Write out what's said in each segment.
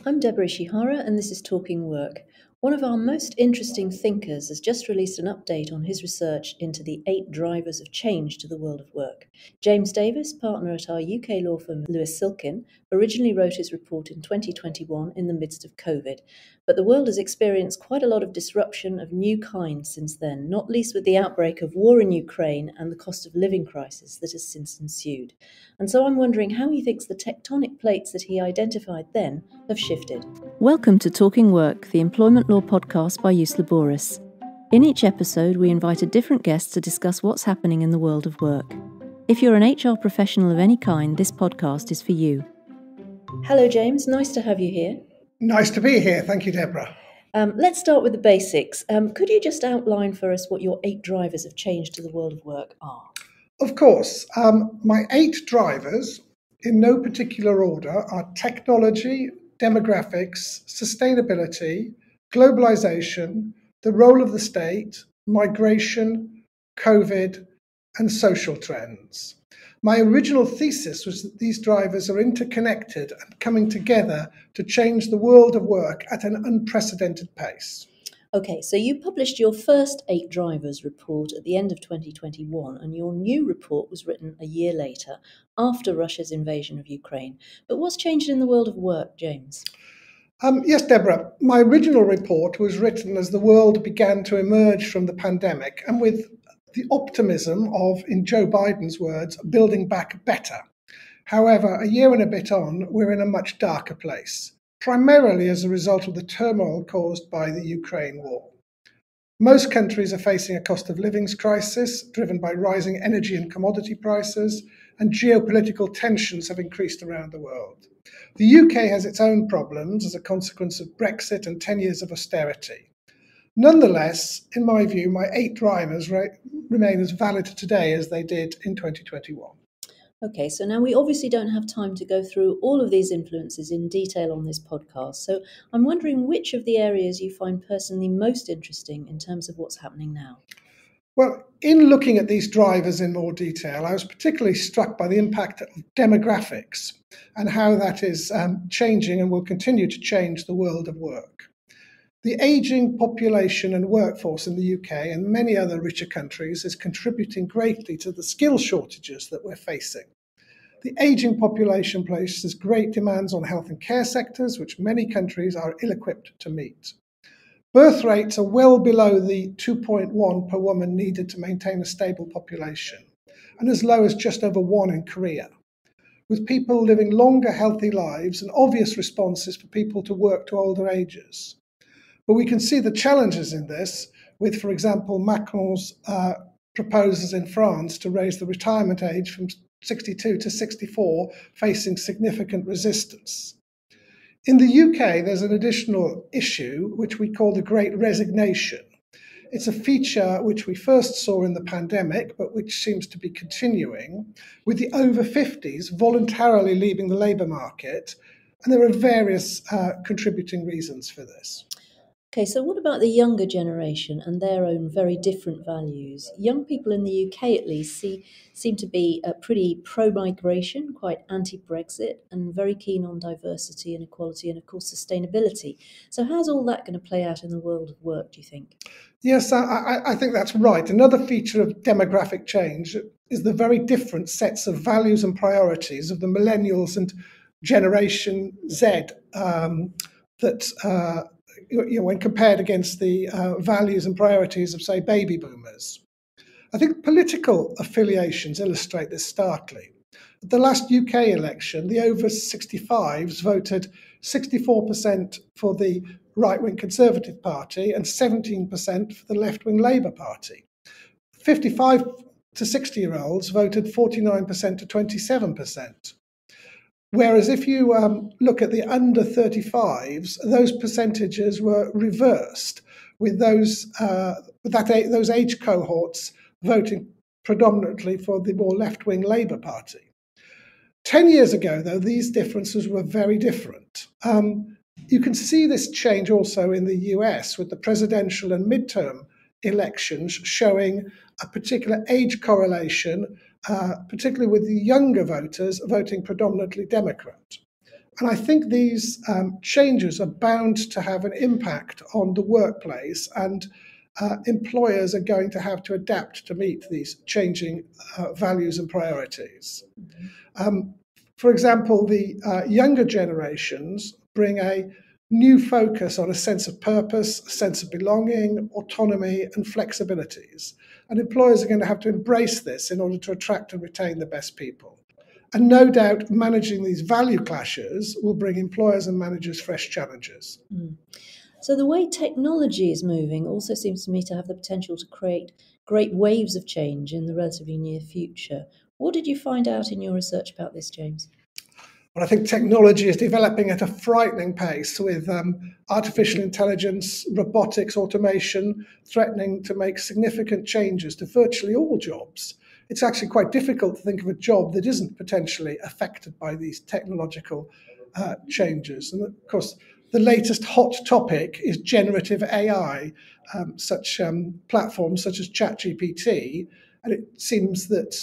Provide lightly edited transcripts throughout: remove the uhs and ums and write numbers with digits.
I'm Deborah Ishihara, and this is Talking Work. One of our most interesting thinkers has just released an update on his research into the 8 drivers of change to the world of work. James Davies, partner at our UK law firm Lewis Silkin, originally wrote his report in 2021 in the midst of COVID. But the world has experienced quite a lot of disruption of new kinds since then, not least with the outbreak of war in Ukraine and the cost of living crisis that has since ensued. And so I'm wondering how he thinks the tectonic plates that he identified then have shifted. Welcome to Talking Work, the employment law podcast by Jus Laboris. In each episode, we invite a different guest to discuss what's happening in the world of work. If you're an HR professional of any kind, this podcast is for you. Hello, James. Nice to have you here. Nice to be here. Thank you, Deborah. Let's start with the basics. Could you just outline for us what your 8 drivers of change to the world of work are? Of course. My 8 drivers, in no particular order, are technology, demographics, sustainability, globalization, the role of the state, migration, COVID, and social trends. My original thesis was that these drivers are interconnected and coming together to change the world of work at an unprecedented pace. Okay, so you published your first 8 drivers report at the end of 2021, and your new report was written a year later, after Russia's invasion of Ukraine. But what's changed in the world of work, James? Yes, Deborah. My original report was written as the world began to emerge from the pandemic and with the optimism of, in Joe Biden's words, building back better. However, a year and a bit on, we're in a much darker place, primarily as a result of the turmoil caused by the Ukraine war. Most countries are facing a cost of living crisis driven by rising energy and commodity prices, and geopolitical tensions have increased around the world. The UK has its own problems as a consequence of Brexit and 10 years of austerity. Nonetheless, in my view, my 8 drivers remain as valid today as they did in 2021. Okay, so now we obviously don't have time to go through all of these influences in detail on this podcast. So I'm wondering which of the areas you find personally most interesting in terms of what's happening now. Well, in looking at these drivers in more detail, I was particularly struck by the impact of demographics and how that is changing and will continue to change the world of work. The ageing population and workforce in the UK and many other richer countries is contributing greatly to the skill shortages that we're facing. The ageing population places great demands on health and care sectors, which many countries are ill-equipped to meet. Birth rates are well below the 2.1 per woman needed to maintain a stable population, and as low as just over 1 in Korea. With people living longer, healthy lives and obvious responses for people to work to older ages. But we can see the challenges in this with, for example, Macron's proposals in France to raise the retirement age from 62 to 64, facing significant resistance. In the UK, there's an additional issue, which we call the Great Resignation. It's a feature which we first saw in the pandemic, but which seems to be continuing, with the over 50s voluntarily leaving the labour market. And there are various contributing reasons for this. Okay, so what about the younger generation and their own very different values? Young people in the UK, at least, seem to be pretty pro-migration, quite anti-Brexit, and very keen on diversity and equality and, of course, sustainability. So how's all that going to play out in the world of work, do you think? Yes, I think that's right. Another feature of demographic change is the very different sets of values and priorities of the millennials and Generation Z when compared against the values and priorities of, say, baby boomers. I think political affiliations illustrate this starkly. At the last UK election, the over 65s voted 64% for the right-wing Conservative Party and 17% for the left-wing Labour Party. 55 to 60-year-olds voted 49% to 27%. Whereas if you look at the under 35s, those percentages were reversed, with those age cohorts voting predominantly for the more left-wing Labour Party. 10 years ago, though, these differences were very different. You can see this change also in the US, with the presidential and midterm elections showing a particular age correlation, particularly with the younger voters voting predominantly Democrat. And I think these changes are bound to have an impact on the workplace, and employers are going to have to adapt to meet these changing values and priorities. For example, the younger generations bring a new focus on a sense of purpose, a sense of belonging, autonomy, and flexibilities. And employers are going to have to embrace this in order to attract and retain the best people. And no doubt managing these value clashes will bring employers and managers fresh challenges. So the way technology is moving also seems to me to have the potential to create great waves of change in the relatively near future. What did you find out in your research about this, James? Well, I think technology is developing at a frightening pace, with artificial intelligence, robotics, automation threatening to make significant changes to virtually all jobs. It's actually quite difficult to think of a job that isn't potentially affected by these technological changes. And of course, the latest hot topic is generative AI, such platforms such as ChatGPT. And it seems that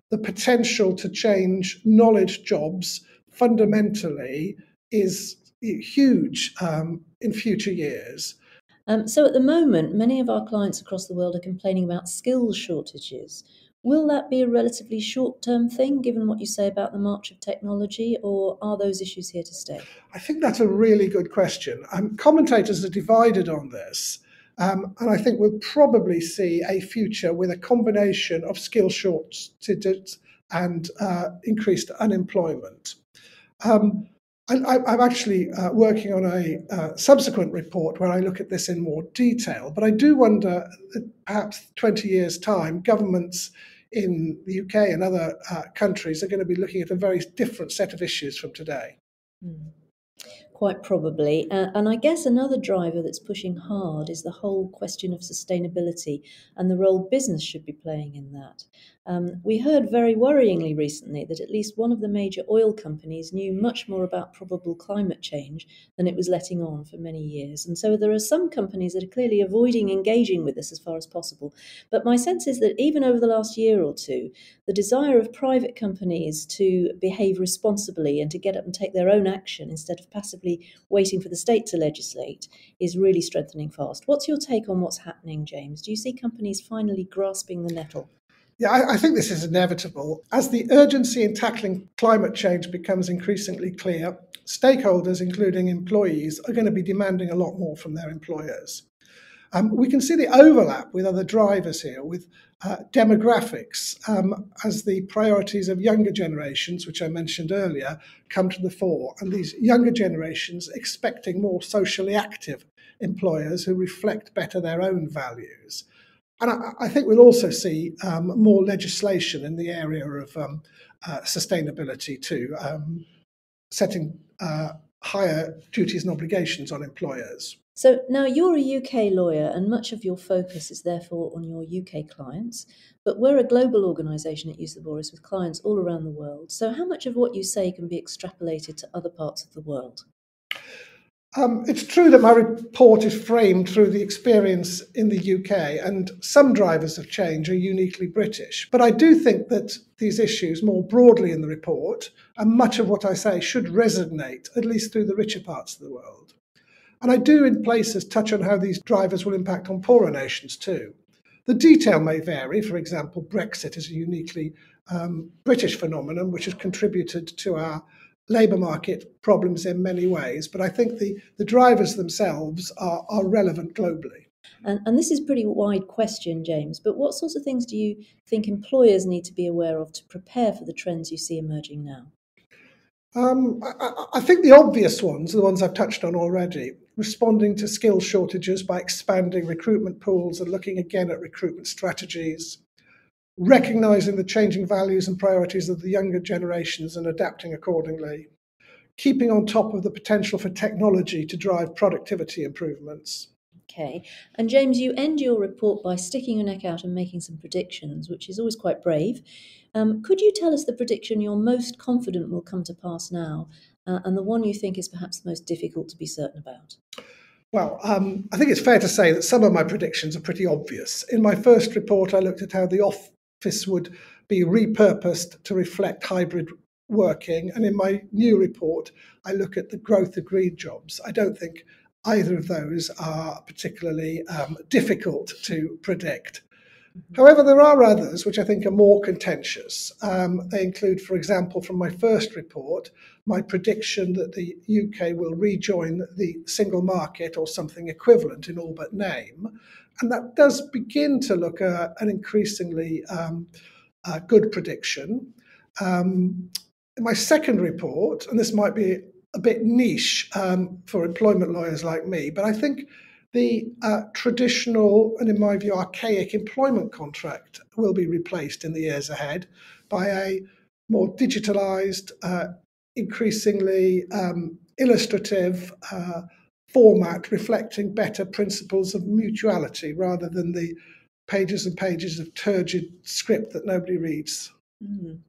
the potential to change knowledge jobs fundamentally is huge in future years. So at the moment, many of our clients across the world are complaining about skills shortages. Will that be a relatively short-term thing, given what you say about the march of technology, or are those issues here to stay? I think that's a really good question. Commentators are divided on this, and I think we'll probably see a future with a combination of skill shortages and increased unemployment. I'm actually working on a subsequent report where I look at this in more detail, but I do wonder that perhaps 20 years' time, governments in the UK and other countries are going to be looking at a very different set of issues from today. Quite probably. And I guess another driver that's pushing hard is the whole question of sustainability and the role business should be playing in that. We heard very worryingly recently that at least one of the major oil companies knew much more about probable climate change than it was letting on for many years. And so there are some companies that are clearly avoiding engaging with this as far as possible. But my sense is that even over the last year or two, the desire of private companies to behave responsibly and to get up and take their own action instead of passively waiting for the state to legislate is really strengthening fast. What's your take on what's happening, James? Do you see companies finally grasping the nettle? Yeah, I think this is inevitable. As the urgency in tackling climate change becomes increasingly clear, stakeholders, including employees, are going to be demanding a lot more from their employers. We can see the overlap with other drivers here, with demographics, as the priorities of younger generations, which I mentioned earlier, come to the fore, and these younger generations expecting more socially active employers who reflect better their own values. And I think we'll also see more legislation in the area of sustainability too, setting higher duties and obligations on employers. So now you're a UK lawyer and much of your focus is therefore on your UK clients, but we're a global organisation at Use the Boris with clients all around the world. So how much of what you say can be extrapolated to other parts of the world? It's true that my report is framed through the experience in the UK, and some drivers of change are uniquely British. But I do think that these issues more broadly in the report, and much of what I say should resonate, at least through the richer parts of the world. And I do in places touch on how these drivers will impact on poorer nations too. The detail may vary. For example, Brexit is a uniquely British phenomenon which has contributed to our labour market problems in many ways, but I think the drivers themselves are relevant globally. And this is a pretty wide question, James, but what sorts of things do you think employers need to be aware of to prepare for the trends you see emerging now? I think the obvious ones are the ones I've touched on already. Responding to skill shortages by expanding recruitment pools and looking again at recruitment strategies. Recognising the changing values and priorities of the younger generations and adapting accordingly. Keeping on top of the potential for technology to drive productivity improvements. Okay. And James, you end your report by sticking your neck out and making some predictions, which is always quite brave. Could you tell us the prediction you're most confident will come to pass now, and the one you think is perhaps the most difficult to be certain about? Well, I think it's fair to say that some of my predictions are pretty obvious. In my first report, I looked at how the office would be repurposed to reflect hybrid working. And in my new report, I look at the growth of green jobs. I don't think either of those are particularly difficult to predict. However, there are others which I think are more contentious. They include, for example, from my first report, my prediction that the UK will rejoin the single market or something equivalent in all but name. And that does begin to look an increasingly good prediction. In my second report, and this might be a bit niche for employment lawyers like me, but I think the traditional and, in my view, archaic employment contract will be replaced in the years ahead by a more digitalized, increasingly illustrative format reflecting better principles of mutuality rather than the pages and pages of turgid script that nobody reads.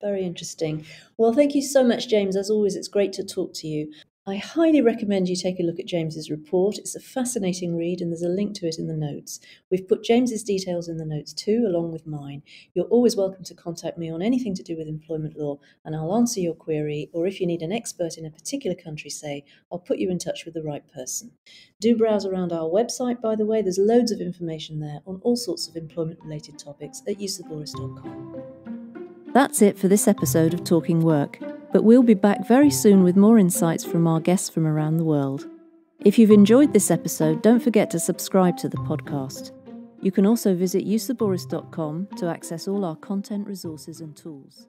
Very interesting. Well, thank you so much, James. As always, it's great to talk to you. I highly recommend you take a look at James's report. It's a fascinating read and there's a link to it in the notes. We've put James's details in the notes too, along with mine. You're always welcome to contact me on anything to do with employment law and I'll answer your query, or if you need an expert in a particular country, say, I'll put you in touch with the right person. Do browse around our website, by the way. There's loads of information there on all sorts of employment-related topics at usaboris.com. That's it for this episode of Talking Work, but we'll be back very soon with more insights from our guests from around the world. If you've enjoyed this episode, don't forget to subscribe to the podcast. You can also visit usaboris.com to access all our content, resources and tools.